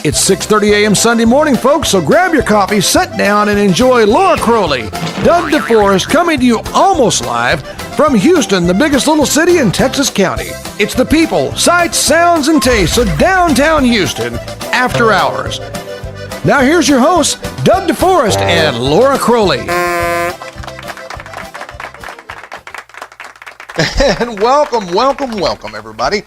It's 6:30 a.m. Sunday morning, folks, so grab your coffee, sit down, and enjoy Laura Crowley, Doug DeForest, coming to you almost live from Houston, the biggest little city in Texas County. It's the people, sights, sounds, and tastes of downtown Houston after hours. Now here's your hosts, Doug DeForest and Laura Crowley. And welcome, everybody.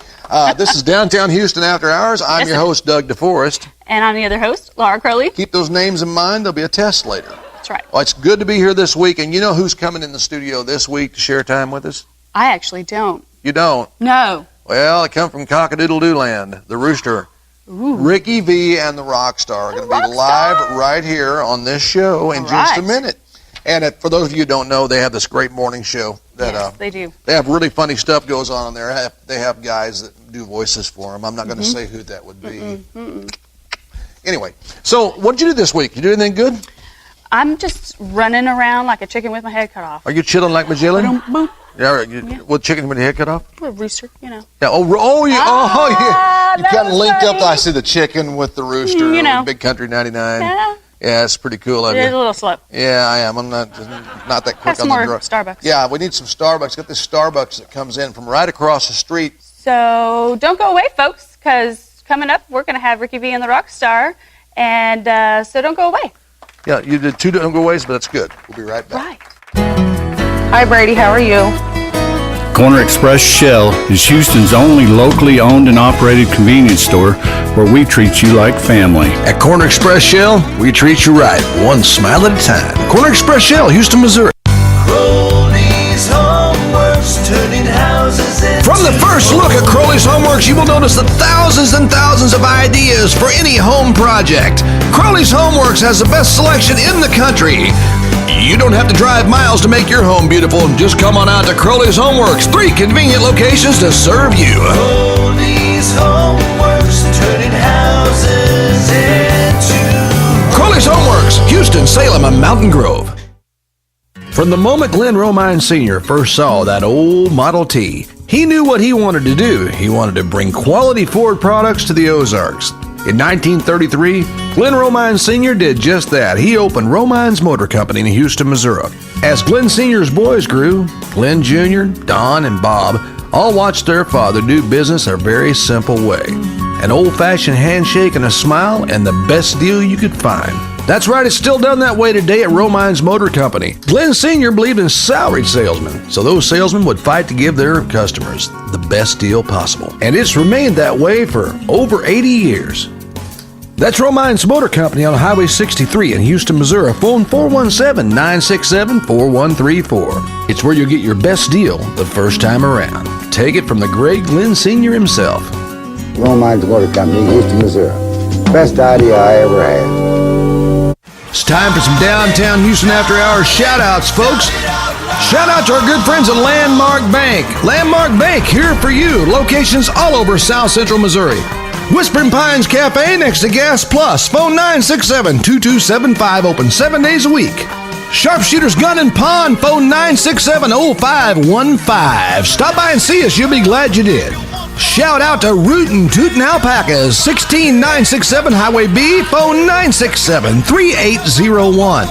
This is Downtown Houston After Hours. I'm your host, Doug DeForest. And I'm the other host, Laura Crowley. Keep those names in mind. There'll be a test later. That's right. Well, it's good to be here this week. And you know who's coming in the studio this week to share time with us? I actually don't. You don't? No. Well, they come from Cock-a-doodle-doo land, the Rooster. Ooh. Ricky V and the Rockstar are going to be live right here on this show in just a minute. And for those of you who don't know, they have this great morning show. Yes, they do. They have really funny stuff goes on there. They have guys that do voices for them. I'm not going to say who that would be. Anyway, so what did you do this week? You do anything good? I'm just running around like a chicken with my head cut off. Are you chilling like Magellan? Boom. Yeah, with chicken with your head cut off? A rooster, you know. Yeah. Yeah. You kind of linked up. I see the chicken with the rooster. You know. Big Country 99. Yeah. Yeah, it's pretty cool of you. It's a little slow. Yeah, I am. I'm not that quick on the draw. Starbucks. Yeah, we need some Starbucks. Got this Starbucks that comes in from right across the street. So don't go away, folks, because coming up we're going to have Ricky V and the Rockstar, and so don't go away. Yeah, you did two don't go aways, but that's good. We'll be right back. Right. Hi, Brady. How are you? Corner Express Shell is Houston's only locally owned and operated convenience store where we treat you like family. At Corner Express Shell, we treat you right, one smile at a time. Corner Express Shell, Houston, Missouri. Crowley's Homeworks, turning houses into From the first look at Crowley's Homeworks, you will notice the thousands and thousands of ideas for any home project. Crowley's Homeworks has the best selection in the country. You don't have to drive miles to make your home beautiful. Just come on out to Crowley's Homeworks. 3 convenient locations to serve you. Crowley's Homeworks, turning houses into Crowley's Homeworks, Houston, Salem, and Mountain Grove. From the moment Glenn Romine Sr. first saw that old Model T, he knew what he wanted to do. He wanted to bring quality Ford products to the Ozarks. In 1933, Glenn Romine Sr. did just that. He opened Romine's Motor Company in Houston, Missouri. As Glenn Sr.'s boys grew, Glenn Jr., Don, and Bob all watched their father do business a very simple way. An old-fashioned handshake and a smile, and the best deal you could find. That's right, it's still done that way today at Romine's Motor Company. Glenn Sr. believed in salaried salesmen, so those salesmen would fight to give their customers the best deal possible. And it's remained that way for over 80 years. That's Romine's Motor Company on Highway 63 in Houston, Missouri. Phone 417-967-4134. It's where you'll get your best deal the first time around. Take it from the great Glenn Sr. himself. Romine's Motor Company, Houston, Missouri. Best idea I ever had. It's time for some downtown Houston After Hours shout-outs, folks. Shout out to our good friends at Landmark Bank. Landmark Bank, here for you. Locations all over South Central Missouri. Whispering Pines Cafe next to Gas Plus. Phone 967-2275. Open 7 days a week. Sharpshooter's Gun and Pawn. Phone 967-0515. Stop by and see us. You'll be glad you did. Shout out to Rootin' Tootin' Alpacas. 16967 Highway B. Phone 967-3801.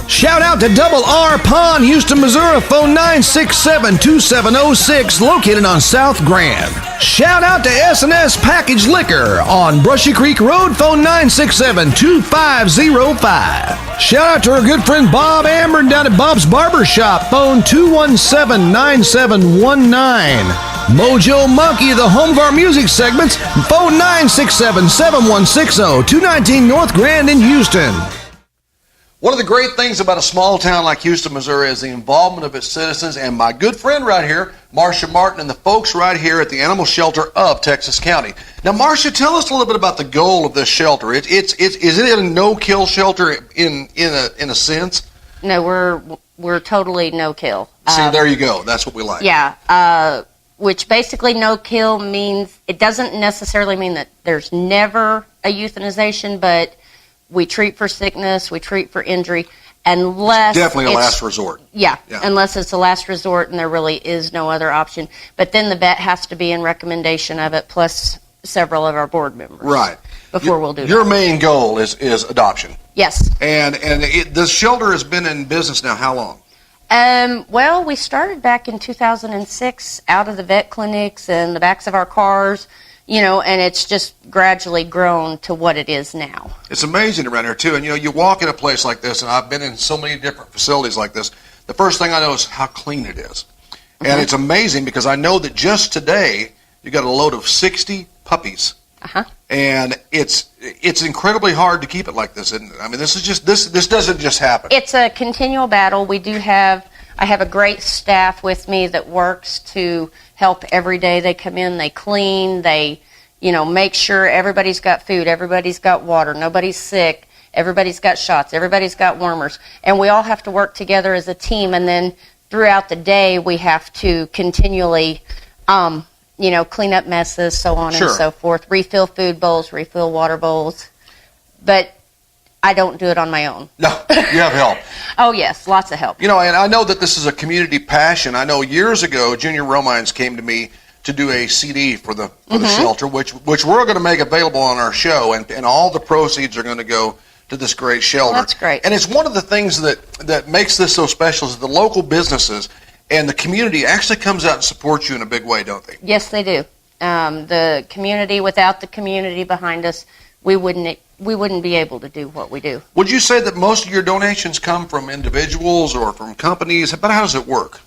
Shout out to Double R Pawn, Houston, Missouri. Phone 967-2706, located on South Grand. Shout out to S&S Package Liquor on Brushy Creek Road. Phone 967-2505. Shout out to our good friend Bob Amber down at Bob's Barber Shop. Phone 217-9719. Mojo Monkey, the home of our music segments. Phone 967-7160, 219 North Grand in Houston. One of the great things about a small town like Houston, Missouri is the involvement of its citizens, and my good friend right here, Marcia Martin, and the folks right here at the Animal Shelter of Texas County. Now, Marcia, tell us a little bit about the goal of this shelter. Is it a no-kill shelter in a sense? No, we're totally no-kill. See, there you go. That's what we like. Yeah, which basically no-kill means, it doesn't necessarily mean that there's never a euthanization, but we treat for sickness, we treat for injury, unless... Definitely a last resort. Yeah, unless it's a last resort and there really is no other option. But then the vet has to be in recommendation of it, plus several of our board members. Right. before we'll do Your that. main goal is adoption. Yes. And the shelter has been in business now how long? Well, we started back in 2006 out of the vet clinics and the backs of our cars, and it's just gradually grown to what it is now. It's amazing around here, too. And, you walk in a place like this, and I've been in so many different facilities like this, the first thing I know is how clean it is. And it's amazing because I know that just today you got a load of 60 puppies. And it's incredibly hard to keep it like this, isn't it? I mean, this doesn't just happen. It's a continual battle. I have a great staff with me that works to help every day they come in. They clean, they, make sure everybody's got food, everybody's got water, nobody's sick, everybody's got shots, everybody's got wormers. And we all have to work together as a team, and then throughout the day we have to continually clean up messes, so on and so forth, refill food bowls, refill water bowls. But I don't do it on my own. No, you have help. Oh, yes, lots of help. And I know that this is a community passion. I know years ago, Junior Romines came to me to do a CD for the shelter, which we're going to make available on our show, and all the proceeds are going to go to this great shelter. Well, that's great. And it's one of the things that makes this so special is the local businesses and the community actually comes out and supports you in a big way, don't they? Yes, they do. The community, without the community behind us, we wouldn't be able to do what we do. Would you say that most of your donations come from individuals or from companies? But how does it work?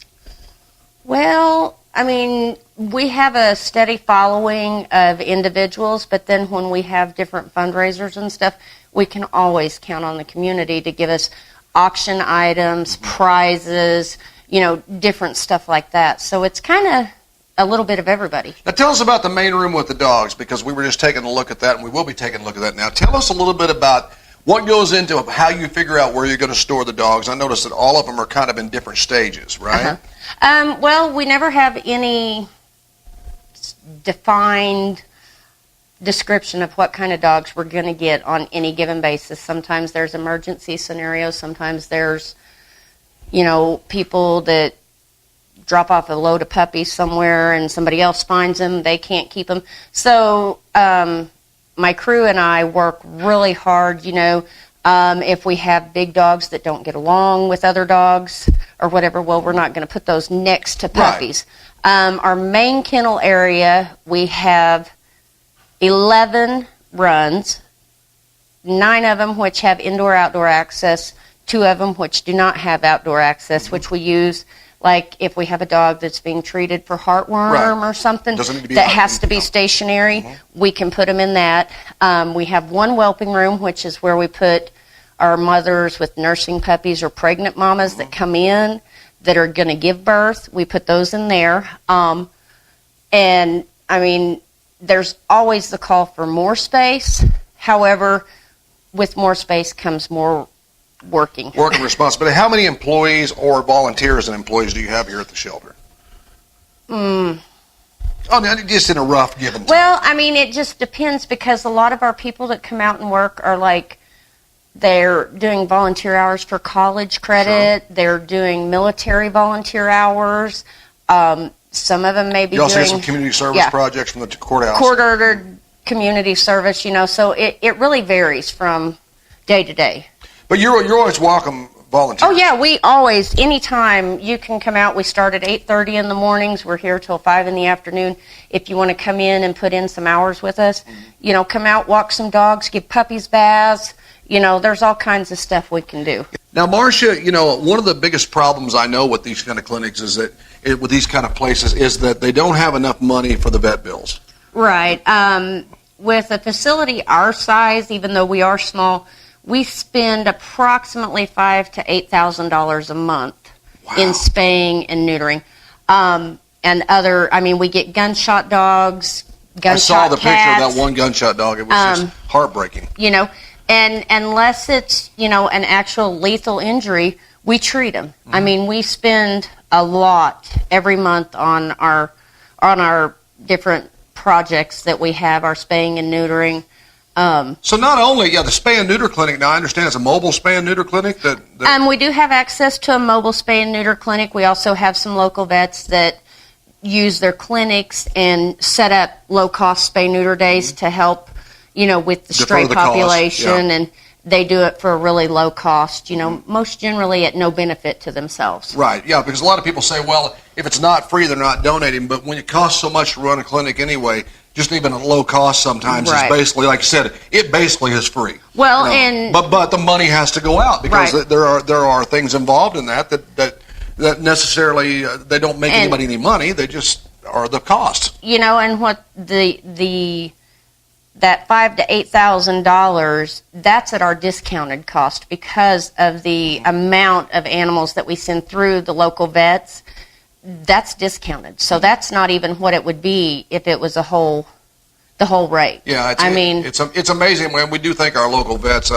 Well, I mean, we have a steady following of individuals, but then when we have different fundraisers and stuff, we can always count on the community to give us auction items, prizes, different stuff like that. So it's kind of a little bit of everybody. Now tell us about the main room with the dogs, because we were just taking a look at that, and we will be taking a look at that now. Tell us a little bit about what goes into how you figure out where you're going to store the dogs. I noticed that all of them are kind of in different stages, right? Well, we never have any defined description of what kind of dogs we're going to get on any given basis. Sometimes there's emergency scenarios. Sometimes there's, people that drop off a load of puppies somewhere and somebody else finds them. They can't keep them. So my crew and I work really hard, if we have big dogs that don't get along with other dogs or whatever, well, we're not going to put those next to puppies. Right. Our main kennel area, we have 11 runs, 9 of them which have indoor-outdoor access, 2 of them which do not have outdoor access, which we use like if we have a dog that's being treated for heartworm or something that has to be stationary, we can put them in that. We have one whelping room, which is where we put our mothers with nursing puppies or pregnant mamas that come in that are going to give birth. We put those in there. And, I mean, there's always the call for more space. However, with more space comes more working responsibility. How many employees or volunteers and employees do you have here at the shelter? Oh, just in a rough given time. Well, I mean, it just depends, because a lot of our people that come out and work are like, they're doing volunteer hours for college credit. Sure. They're doing military volunteer hours. Some of them may be doing... You also have some community service projects from the courthouse. Court-ordered community service, so it really varies from day to day. But you're always welcome volunteers. Oh, yeah, we always, anytime you can come out. We start at 8:30 in the mornings. We're here till 5 in the afternoon. If you want to come in and put in some hours with us, come out, walk some dogs, give puppies baths. There's all kinds of stuff we can do. Now, Marcia, one of the biggest problems I know with these kind of clinics is that, with these kind of places, is that they don't have enough money for the vet bills. Right. With a facility our size, even though we are small, we spend approximately $5,000 to $8,000 a month in spaying and neutering. And other, we get gunshot dogs, gunshot cats. I saw the picture of that one gunshot dog. It was just heartbreaking. And unless it's, an actual lethal injury, we treat them. We spend a lot every month on our different projects that we have, our spaying and neutering. So not only, the spay and neuter clinic, now I understand it's a mobile spay and neuter clinic? We do have access to a mobile spay and neuter clinic. We also have some local vets that use their clinics and set up low-cost spay-neuter days to help, with the Defer stray the cost, population, yeah. and they do it for a really low cost, most generally at no benefit to themselves. Right, yeah, because a lot of people say, well, if it's not free, they're not donating. But when it costs so much to run a clinic anyway, just even at low cost sometimes Right. is basically, like you said, it basically is free. Well, and- but the money has to go out because Right. there are things involved in that necessarily they don't make And- anybody any money. They just are the cost. And what that $5,000 to $8,000, that's at our discounted cost because of the amount of animals that we send through the local vets. That's discounted, so that's not even what it would be if it was the whole rate. Yeah, it's amazing when we do thank our local vets.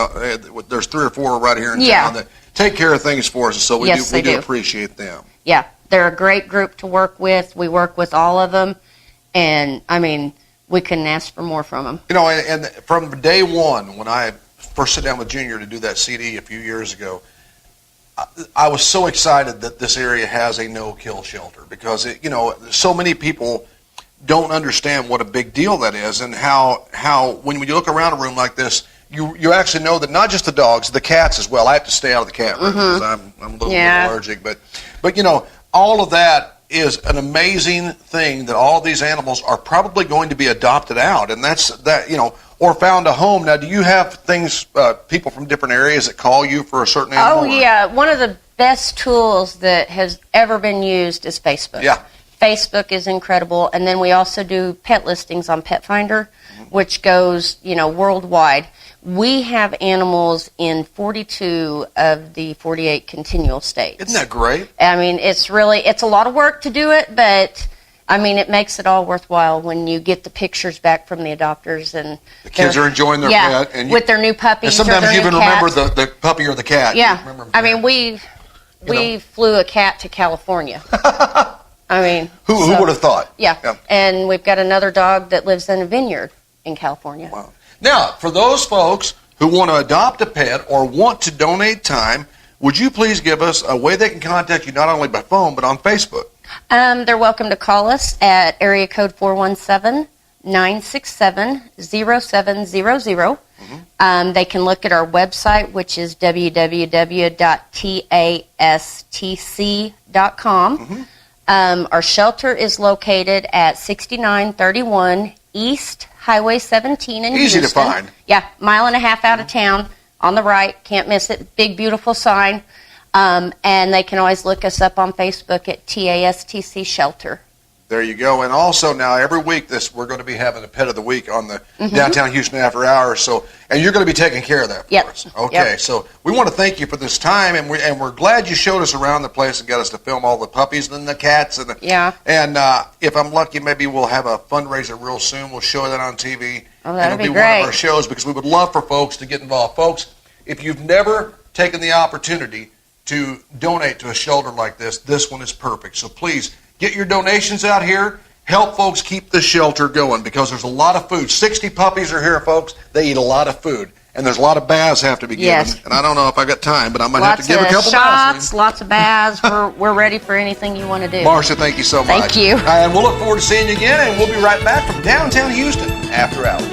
There's 3 or 4 right here in Yeah. town that take care of things for us, so we Yes, they do do. appreciate them. Yeah, they're a great group to work with. We work with all of them, and we couldn't ask for more from them. And from day one, when I first sat down with Junior to do that CD a few years ago, I was so excited that this area has a no-kill shelter because, so many people don't understand what a big deal that is and how when you look around a room like this, you actually know that not just the dogs, the cats as well. I have to stay out of the cat room because I'm a little bit allergic. But all of that is an amazing thing that all these animals are probably going to be adopted out, and or found a home. Now, do you have people from different areas that call you for a certain animal? Oh, yeah. One of the best tools that has ever been used is Facebook. Yeah. Facebook is incredible. And then we also do pet listings on Pet Finder, which goes, worldwide. We have animals in 42 of the 48 continual states. Isn't that great? It's a lot of work to do it, but it makes it all worthwhile when you get the pictures back from the adopters and The kids are enjoying their pet. And with their new puppies. And sometimes or their you even new remember cats. the puppy or the cat. You Yeah. remember them. We flew a cat to California. Who would have thought? Yeah. And we've got another dog that lives in a vineyard in California. Wow. Now, for those folks who want to adopt a pet or want to donate time, would you please give us a way they can contact you not only by phone but on Facebook? They're welcome to call us at area code 417-967-0700. They can look at our website, which is www.tastc.com. Our shelter is located at 6931 East Highway 17 in Easy to Houston. find. Yeah, mile and a half out of town, on the right. Can't miss it. Big, beautiful sign. And they can always look us up on Facebook at TASTC Shelter. There you go. And also now every week we're going to be having a Pet of the Week on the Downtown Houston After Hours. And you're going to be taking care of that for us. Okay. So we want to thank you for this time, and we're glad you showed us around the place and got us to film all the puppies and the cats and And if I'm lucky, maybe we'll have a fundraiser real soon. We'll show that on TV. Oh, and that'd it'll be one great. of our shows because we would love for folks to get involved. Folks, if you've never taken the opportunity to donate to a shelter like this one is perfect. So please get your donations out here. Help folks keep this shelter going because there's a lot of food. 60 puppies are here, folks. They eat a lot of food. And there's a lot of baths have to be given. Yes. And I don't know if I got time, but I might have to Lots give a of couple shots, baths. lots of baths. We're ready for anything you want to do. Marcia, thank you so much. Thank you. And we'll look forward to seeing you again, and we'll be right back from downtown Houston after hours.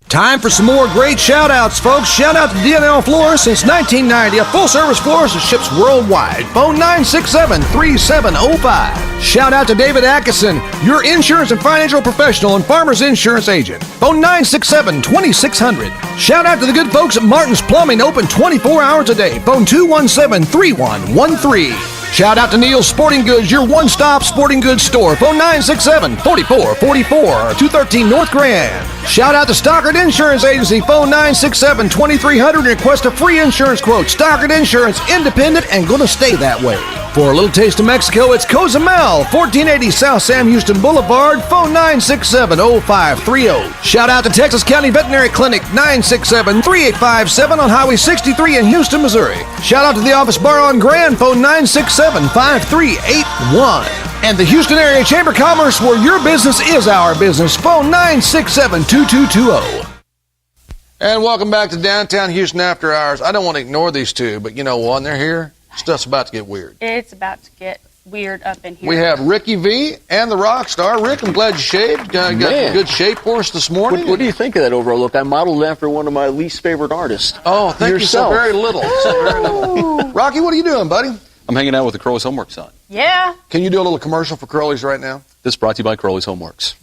Time for some more great shout-outs, folks. Shout out to DNL Florist. Since 1990, a full-service florist that ships worldwide. Phone 967-3705. Shout out to David Atkinson, your insurance and financial professional and Farmers Insurance agent. Phone 967-2600. Shout out to the good folks at Martin's Plumbing, open 24 hours a day. Phone 217-3113. Shout out to Neil's Sporting Goods, your one-stop sporting goods store. Phone 967-4444, 213 North Grand. Shout out to Stockard Insurance Agency. Phone 967-2300 and request a free insurance quote. Stockard Insurance, independent and going to stay that way. For a little taste of Mexico, it's Cozumel, 1480 South Sam Houston Boulevard. Phone 967-0530. Shout out to Texas County Veterinary Clinic, 967-3857 on Highway 63 in Houston, Missouri. Shout out to the Office Bar on Grand. Phone 967-5381. And the Houston Area Chamber of Commerce, where your business is our business. Phone 967-2220. And welcome back to downtown Houston After Hours. I don't want to ignore these two, but you know what? They're here. Stuff's about to get weird. It's about to get weird up in here. We have Ricky V and the rock star. Rick, I'm glad you shaved. Got Man. good shape for us this morning. What do you think of that overall look? I modeled it after one of my least favorite artists. Oh, thank Yourself. you so very little. So very little. Rocky, what are you doing, buddy? I'm hanging out with the Crowley's Homeworks on. Yeah. Can you do a little commercial for Crowley's right now? This is brought to you by Crowley's Homeworks.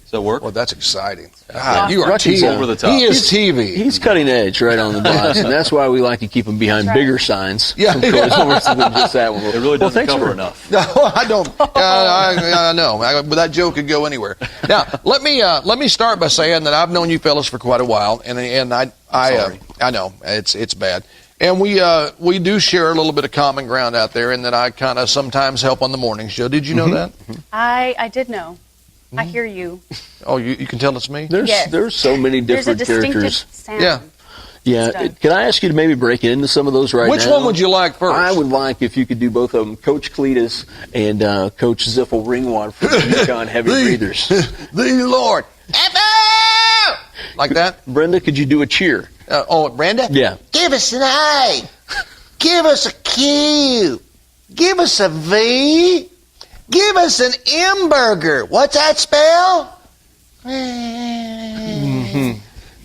Does that work? Well, that's exciting. God, you are Rocky's TV. over the top. He is TV. He's cutting edge right on the box, and that's why we like to keep him behind bigger signs. Yeah. from Crowley's Homeworks than just that one. It really doesn't thanks cover for- enough. No, I don't. I know. But that joke could go anywhere. Now, let me start by saying that I've known you fellas for quite a while, and I know it's bad. And we do share a little bit of common ground out there, in that I kind of sometimes help on the morning show. Did you know that? I did know. I hear you. Oh, you can tell it's me? There's so many There's a different distinctive characters. sound. Yeah. Yeah. Stuff. Can I ask you to maybe break into some of those right Which now? one would you like first? I would like if you could do both of them, Coach Cletus and Coach Ziffel Ringwad from the Yukon Heavy Breathers. The Lord. Like that? Brenda, could you do a cheer? Brenda? Yeah. Give us an A. Give us a Q. Give us a V. Give us an M burger. What's that spell?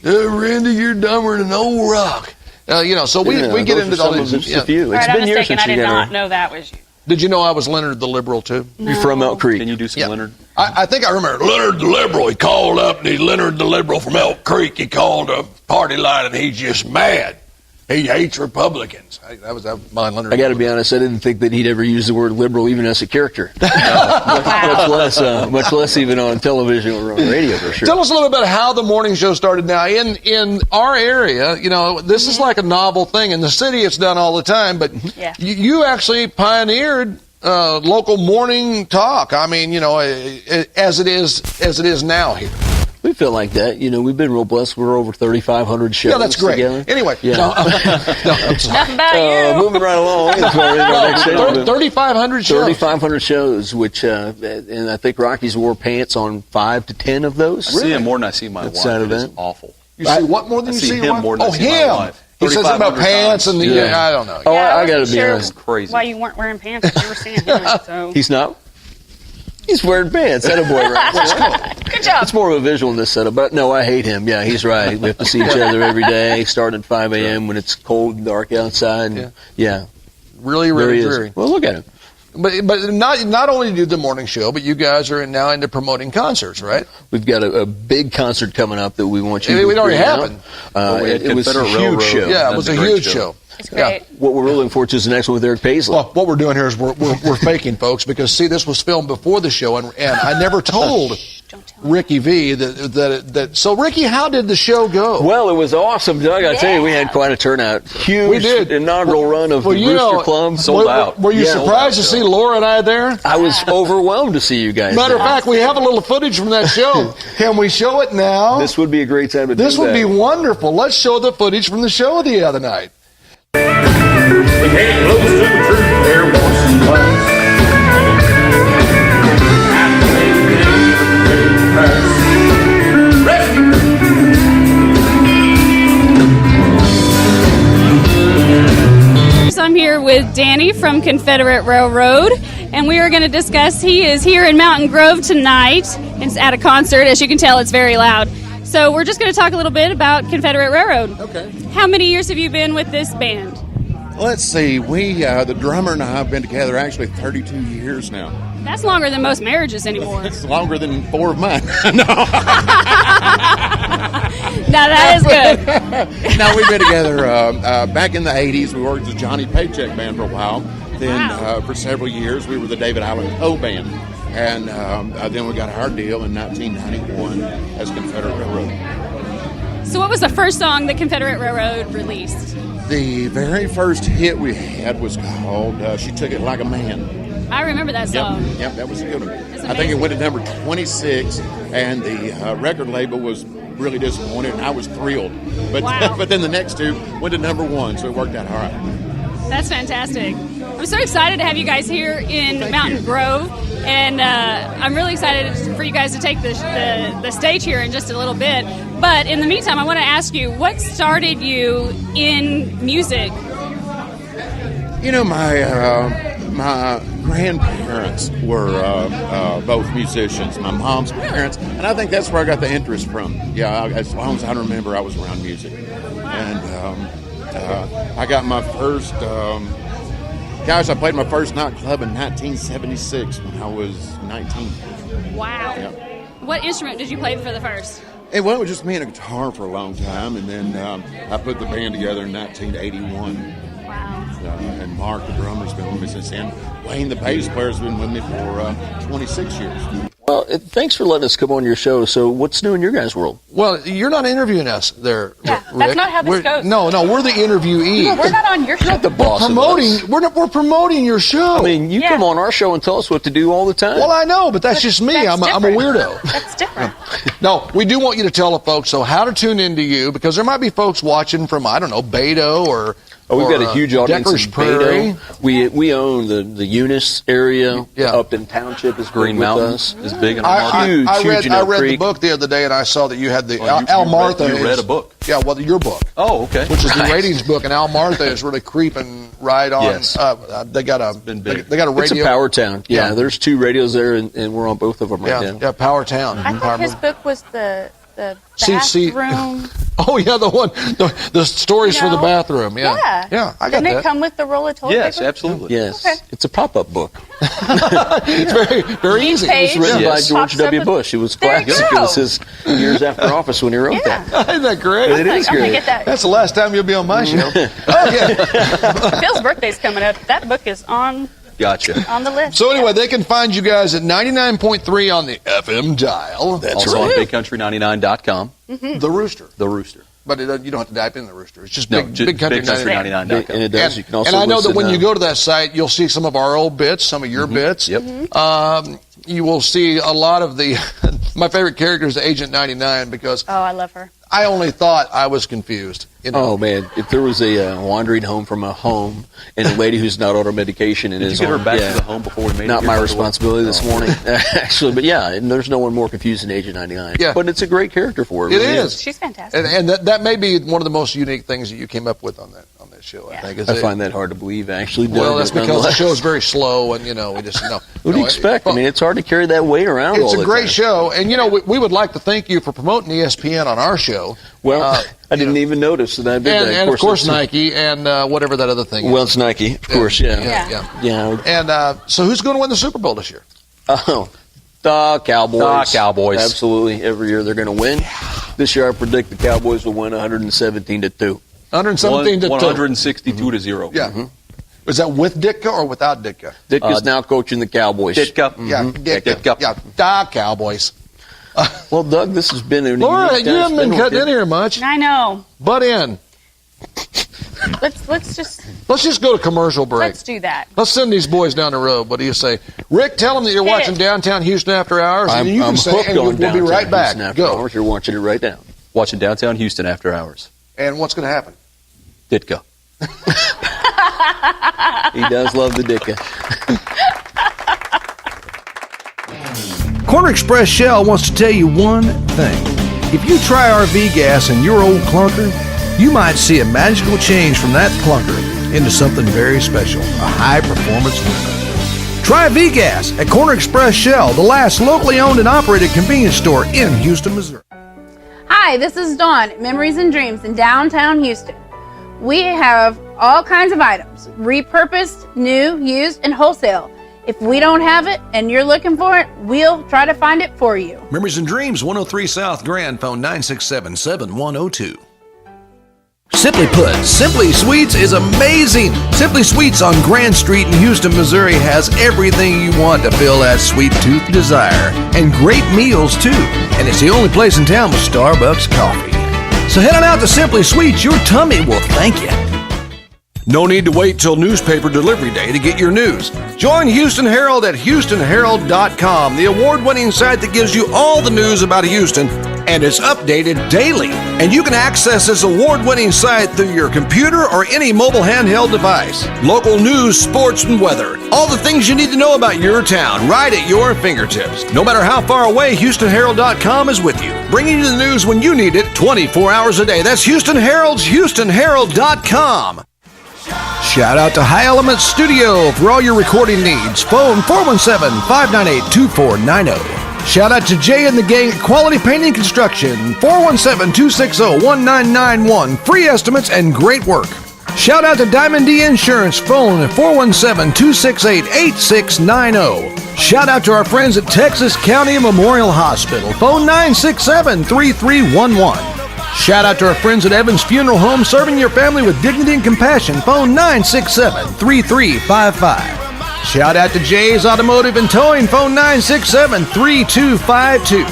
Randy, you're dumber than an old rock. So we get those into are all some of these. just a few. All It's right, I'm been years mistaken. since I you did got not her. know that was you. Did you know I was Leonard the Liberal too? You're from Elk Creek. Can you do some Yeah. Leonard? I think I remember Leonard the Liberal. He called up, and he's Leonard the Liberal from Elk Creek. He called a party line, and he's just mad. He hates Republicans. That was my Leonard. I got to be honest, I didn't think that he'd ever use the word liberal even as a character. much less even on television or on radio for sure. Tell us a little bit about how the morning show started. Now, in our area, this is like a novel thing. In the city, it's done all the time, but Yeah. you actually pioneered local morning talk. I mean, as it is now here. We feel like that. We've been real blessed. We're over 3,500 shows. Yeah, that's great. Together. Anyway, Yeah. no, I'm sorry. Enough about you. Moving right along. That's why we're in our next segment. 3,500 shows. 3,500 shows, which, and I think Rocky's wore pants on 5 to 10 of those. I see him more than I see my wife. Outside of It is that? awful. You see what more than I you see see him your wife? more than I see my him. wife. He says something about 3,500 pants and times. I don't know. Oh, Yeah, I got to wasn't be sure honest. Crazy. Why you weren't wearing pants if you were seeing him. So He's not. He's wearing pants. That a boy, right? good job. It's more of a visual in this setup, but no, I hate him. Yeah, he's right. We have to see each other every day, starting at 5 a.m. when it's cold and dark outside. And yeah, Really, there really he is. dreary. Well, look at him. But not only do the morning show, but you guys are now into promoting concerts, right? We've got a big concert coming up that we want you to It already bring out. happened. Well, we had It was a Confederate huge Railroad. show. Yeah, it was a That's a great huge show. show. It's great. What we're really looking forward to is the next one with Eric Paisley. Well, what we're doing here is we're faking, folks, because see, this was filmed before the show, and I never told Don't tell him. Ricky V that. So, Ricky, how did the show go? Well, it was awesome, Doug. I tell you, we had quite a turnout. Huge We did. inaugural run of the Rooster Club. Sold out. Were you Yeah. surprised to see Laura and I there? I was overwhelmed to see you guys. Matter of there. fact, we have a little footage from that show. Can we show it now? This would be a great time to do This that. would be wonderful. Let's show the footage from the show the other night. We came close to the truth, there was some lies. So I'm here with Danny from Confederate Railroad, and we are going to discuss. He is here in Mountain Grove tonight. It's at a concert. As you can tell, it's very loud. So we're just going to talk a little bit about Confederate Railroad. Okay. How many years have you been with this band? Let's see. We, the drummer and I have been together actually 32 years now. That's longer than most marriages anymore. It's longer than 4 of mine. Now that is good. No, we've been together back in the 80s. We worked as Johnny Paycheck Band for a while. Then Wow. for several years, we were the David Allen Coe Band. And then we got our deal in 1991 as Confederate Railroad. So what was the first song that Confederate Railroad released? The very first hit we had was called She Took It Like a Man. I remember that song. Yep, that was a good one. That's I think it amazing. went to number 26, and the record label was really disappointed, and I was thrilled. But Wow. but then the next two went to number 1, so it worked out all right. That's fantastic. I'm so excited to have you guys here in Mountain Grove, and I'm really excited for you guys to take the stage here in just a little bit. But in the meantime, I want to ask you, what started you in music? You know, my grandparents were both musicians, my mom's parents, and I think that's where I got the interest from. Yeah, as long as I remember, I was around music. And I got my first, I played my first nightclub in 1976 when I was 19. Wow. Yeah. What instrument did you play for the first? It was just me and a guitar for a long time, and then I put the band together in 1981. Wow. And Mark, the drummer's been with me since then. Wayne, the bass player's been with me for 26 years. Well, thanks for letting us come on your show. So what's new in your guys' world? Well, you're not interviewing us there, Yeah, Rick. that's not how this goes. No, we're the interviewee. No, we're not on your show. Not the boss of us. We're promoting your show. I mean, you come on our show and tell us what to do all the time. Well, I know, but that's just me. That's I'm a different. weirdo. That's different. No, we do want you to tell the folks how to tune into you, because there might be folks watching from, I don't know, Beto or we've got a huge audience Decker's in Prairie. Beto. We own the Eunice area. Yeah. Upton Township is Green with Mountain us. is big in our I market. Huge in read Oak the Creek. book the other day, and I saw that you had the Oh, Al Martha. You read a book. Yeah, well, your book, Oh, okay. which is the Nice. ratings book, and Al Martha is really creeping right on. Yes. They got a been big. they got a It's radio. a power town. Yeah, Yeah. there's 2 radios there, and we're on both of them right now. Yeah, Power Town. I thought his book was the See- bathroom. Oh yeah, the one, the stories You for the know? bathroom. Yeah, Yeah. I got Didn't that. it come with the roll of toilet Yes, paper? absolutely. Yes, Okay. it's a pop-up book. It's very, very easy. page. It's written by Yes. George Pops up W. with- Bush. It was There you classic. It go. was his years after office when he wrote Yeah. that. Isn't that great? It is I'm gonna great. get that. That's the last time you'll be on my show. Oh yeah. Phil's birthday's coming up. That book is on Gotcha. the list. So anyway, they can find you guys at 99.3 on the FM dial. That's Also on BigCountry99.com. The Rooster. The Rooster. But you don't have to type in the Rooster. It's just No, big country 99. BigCountry99.com. And it does. You can also And I know that listen, when you go to that site, you'll see some of our old bits, some of your bits. Yep. You will see a lot of the. My favorite character is Agent 99 because Oh, I love her. I only thought I was confused. You know? Oh man, if there was a wandering home from a home and a lady who's not on her medication and Did you is get her on, back yeah, to the home before we made it not here, my by the way? responsibility this morning, actually. But yeah, and there's no one more confused than Agent 99. Yeah. But it's a great character for her. It really is. She's fantastic. And that may be one of the most unique things that you came up with on that show. Yeah. I think. Is I it- find that hard to believe, actually. Well, but that's because the nonetheless. show is very slow, and we just know. What do you expect? I mean, it's hard to carry that weight around all It's the a great time. show, and we would like to thank you for promoting ESPN on our show. Well, I didn't even notice that I did that. And of course it's- Nike and whatever that other thing is. Well, it's Nike, of course, yeah. Yeah. And so who's going to win the Super Bowl this year? Oh, the Cowboys. The Cowboys. Absolutely. Every year they're going to win. This year I predict the Cowboys will win 117-2. 117 to 2. 162 to 0. Yeah. Was that with Ditka or without Ditka? Ditka's now coaching the Cowboys. Ditka. Yeah, Ditka. Yeah, da Cowboys. Well, Doug, this has been a Laura, unique you time haven't been spent with cutting in here much. I know. Butt in. Let's just go to commercial break. let's do that. Let's send these boys down the road. What do you say? Rick, tell them that you're Hit watching it. Downtown Houston After Hours. I'm and you can say, hooked and on we'll be Downtown right back. Houston After Go. Hours. You're watching it right now. Watching Downtown Houston After Hours. And what's going to happen? Ditka. He does love the Ditka. Corner Express Shell wants to tell you one thing. If you try RV gas in your old clunker, you might see a magical change from that clunker into something very special, a high-performance unit. Try V-Gas at Corner Express Shell, the last locally owned and operated convenience store in Houston, Missouri. Hi, this is Dawn at Memories and Dreams in downtown Houston. We have all kinds of items, repurposed, new, used, and wholesale. If we don't have it and you're looking for it, we'll try to find it for you. Memories and Dreams, 103 South Grand, phone 967-7102. Simply put, Simply Sweets is amazing. Simply Sweets on Grand Street in Houston, Missouri has everything you want to fill that sweet tooth desire. And great meals too. And it's the only place in town with Starbucks coffee. So head on out to Simply Sweets, your tummy will thank you. No need to wait till newspaper delivery day to get your news. Join Houston Herald at HoustonHerald.com, the award-winning site that gives you all the news about Houston, and it's updated daily. And you can access this award-winning site through your computer or any mobile handheld device. Local news, sports, and weather. All the things you need to know about your town right at your fingertips. No matter how far away, HoustonHerald.com is with you, bringing you the news when you need it 24 hours a day. That's Houston Herald's HoustonHerald.com. Shout out to High Element Studio for all your recording needs. Phone 417-598-2490. Shout out to Jay and the gang at Quality Painting Construction, 417-260-1991. Free estimates and great work. Shout out to Diamond D Insurance, phone at 417-268-8690. Shout out to our friends at Texas County Memorial Hospital, phone 967-3311. Shout out to our friends at Evans Funeral Home, serving your family with dignity and compassion, phone 967-3355. Shout out to Jay's Automotive and Towing, phone 967-3252.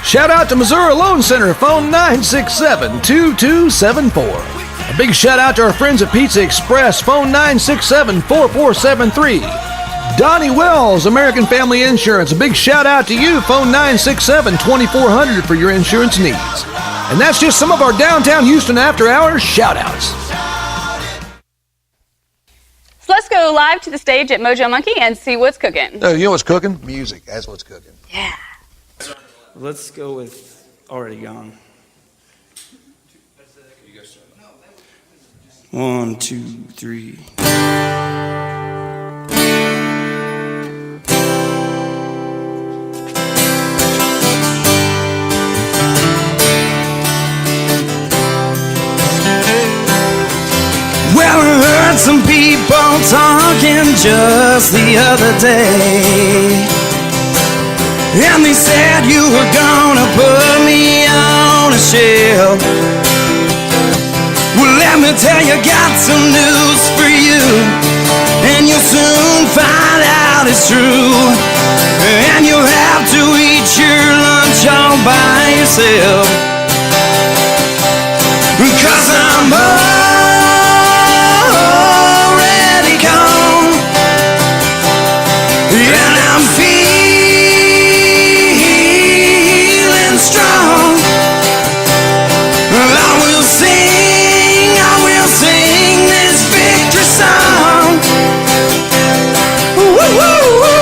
Shout out to Missouri Loan Center, phone 967-2274. A big shout out to our friends at Pizza Express, phone 967-4473. Donnie Wells, American Family Insurance, a big shout out to you, phone 967-2400 for your insurance needs. And that's just some of our downtown Houston after hours shout outs. So let's go live to the stage at Mojo Monkey and see what's cooking. You know what's cooking? Music. That's what's cooking. Yeah. Let's go with Already Gone. 1, 2, 3. Well, I heard some people talking just the other day, and they said you were gonna put me on a shelf. Well, let me tell you, got some news for you, and you'll soon find out it's true. And you'll have to eat your lunch all by yourself, 'cause I'm already gone, and I'm feeling strong. I will sing this victory song. Woo-hoo-hoo.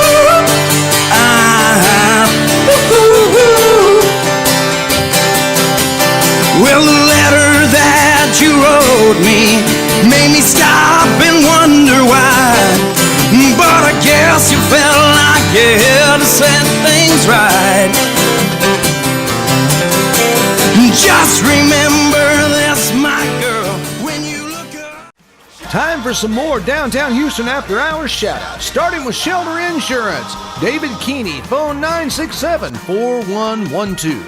Well, the letter that you wrote me made me stop and wonder why. But I guess you felt like you had to set things right. Just remember this, my girl, when you look up. Time for some more downtown Houston after hours shout outs, starting with Shelter Insurance. David Keeney, phone 967-4112.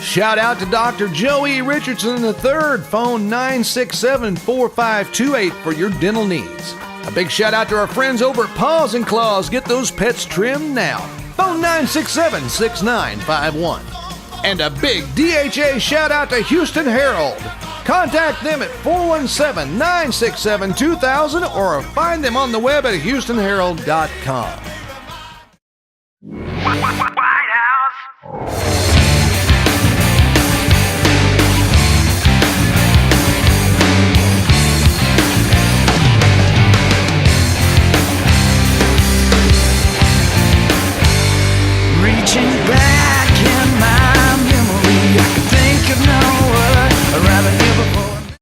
Shout out to Dr. Joey Richardson III, phone 967-4528 for your dental needs. A big shout out to our friends over at Paws and Claws. Get those pets trimmed now. Phone 967-6951. And a big DHA shout out to Houston Herald. Contact them at 417-967-2000 or find them on the web at houstonherald.com. White House. Reaching back